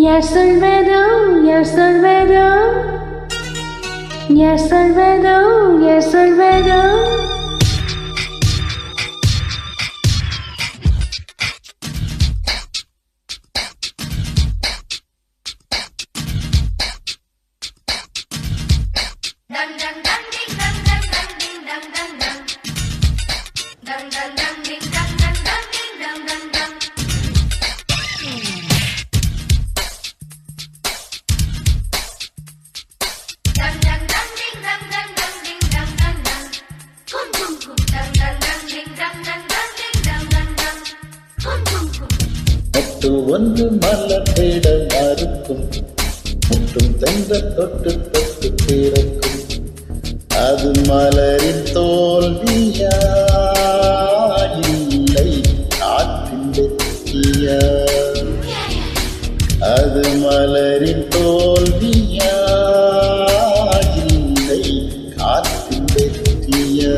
Ya Salvador, Ya Salvador, Ya Salvador, Ya Salvador. முட்டு ஒன்று மலர்ந்திட மறுக்கும், முட்டும் தென்ற தொட்டு தொட்டு பிறக்கும். அது மலரின் தோல்வியா இல்லை காற்றின் வெற்றியா? அது மலரின் தோல்வியா இல்லை காற்றின் வெற்றியா?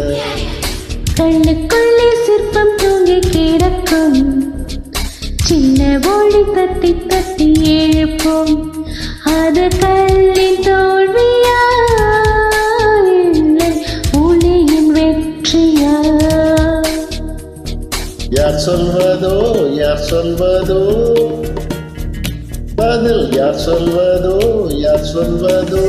கண்ணுக்குள்ளே சிற்பம் தூங்கி கிடக்கும், சின்ன ஒளி தட்டி தட்டி எழுப்போம். அது கல்லின் தோல்வியா இல்லை ஒளியின் வெற்றியா? யார் சொல்வதோ யார் சொல்வதோ பதில், யார் சொல்வதோ யார் சொல்வதோ?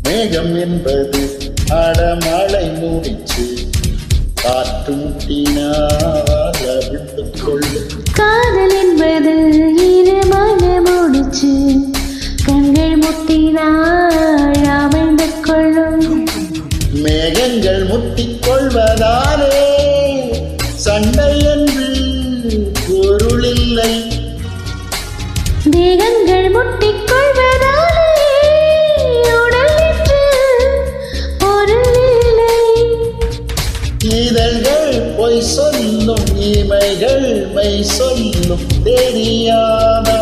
மேகம் என்பது அடமழை முடிச்சு, காற்று முட்டினால் அவிழ்த்துக் கொள்ளும். காதல் என்பது ஈரமான முடிச்சு, கண்கள் முட்டினால் அவிழ்ந்து கொள்ளும். மேகங்கள் முட்டிக் கொள்வதாலே சண்டை என்று பொருளில்லை. தேகங்கள் முட்டிக் கொள்வதாலே உடல் என்று பொருள் இல்லை. இதழ்கள் பொய் சொல்லும், இமைகள் மெய் சொல்லும். தெரியாதா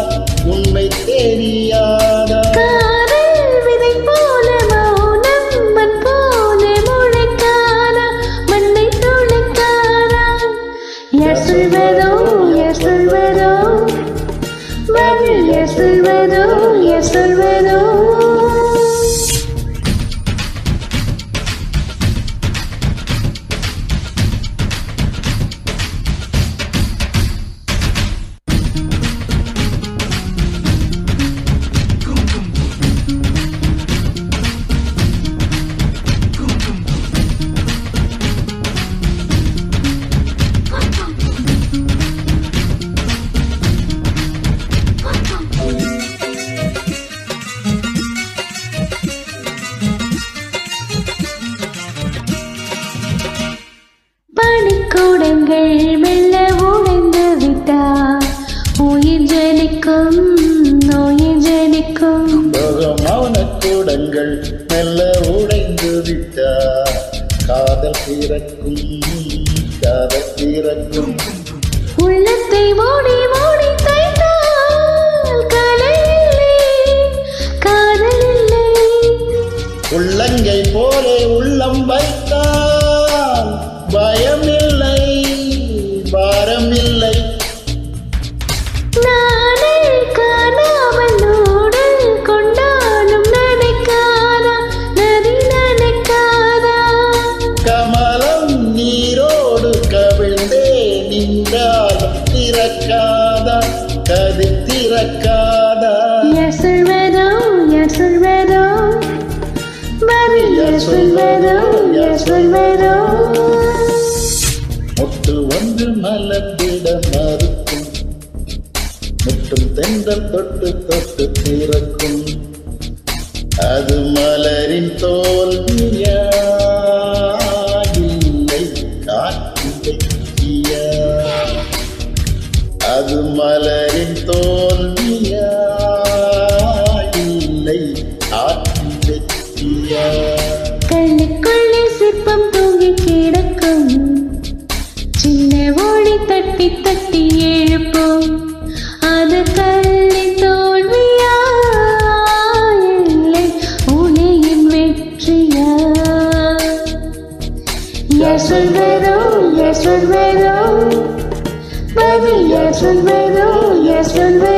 உண்மை தெரியாதா? காதல் விதை போல மௌனம் மண் போல முளைக்காதா, மண்ணை துளைக்காதா? யார் சொல்வதோ யார் சொல்வதோ பதில், யார் சொல்வதோ யார் சொல்வதோ? பனிக்கூடங்கள் மெல்ல உடைந்து விட்டார், உயிர் ஜனிக்கும் நோயில் ஜனிக்கும். மௌனக்கூடங்கள் மெல்ல உடைந்து விட்டார், காதல் பிறக்கும் காதல் பிறக்கும். உள்ளத்தை ஓடி ஓடி தைத்தால் கலை இல்லை காதல் இல்லை. உள்ளங்கை போலே உள்ளம் வைத்தால் பயமில்லை பாரமில்லை. நானே காணாமல் நூடல் கொண்டாலும் நினைக்காதா, நதி நினைக்காதா? கமலம் நீரோடு கவிழ்ந்தே நின்றாலும் திறக்காதா, கதி திறக்காதா? யார் சொல்வதோ யார் சொல்வதோ பதில், யார் சொல்வதோ யார் சொல்வதோ? முட்டு ஒன்று மலர்ந்திட மறுக்கும், முட்டும் தென்றல் தொட்டு தொட்டு திறக்கும். அது மலரின் தோல்வியா இல்லை காற்றின் வெற்றியா? அது மலரின் தோல்வியா இல்லை காற்றின் வெற்றியா? கண்ணுக்குள்ளே சிற்பம் தூங்கி கிடக்கும், சின்ன ஒளி தட்டி தட்டி எழுப்பும். அது கல்லின் தோல்வியா இல்லை ஒளியின் வெற்றியா? யார் சொல்வதோ, யார் சொல்வதோ, பதில் யார் சொல்வதோ, யார் சொல்வதோ?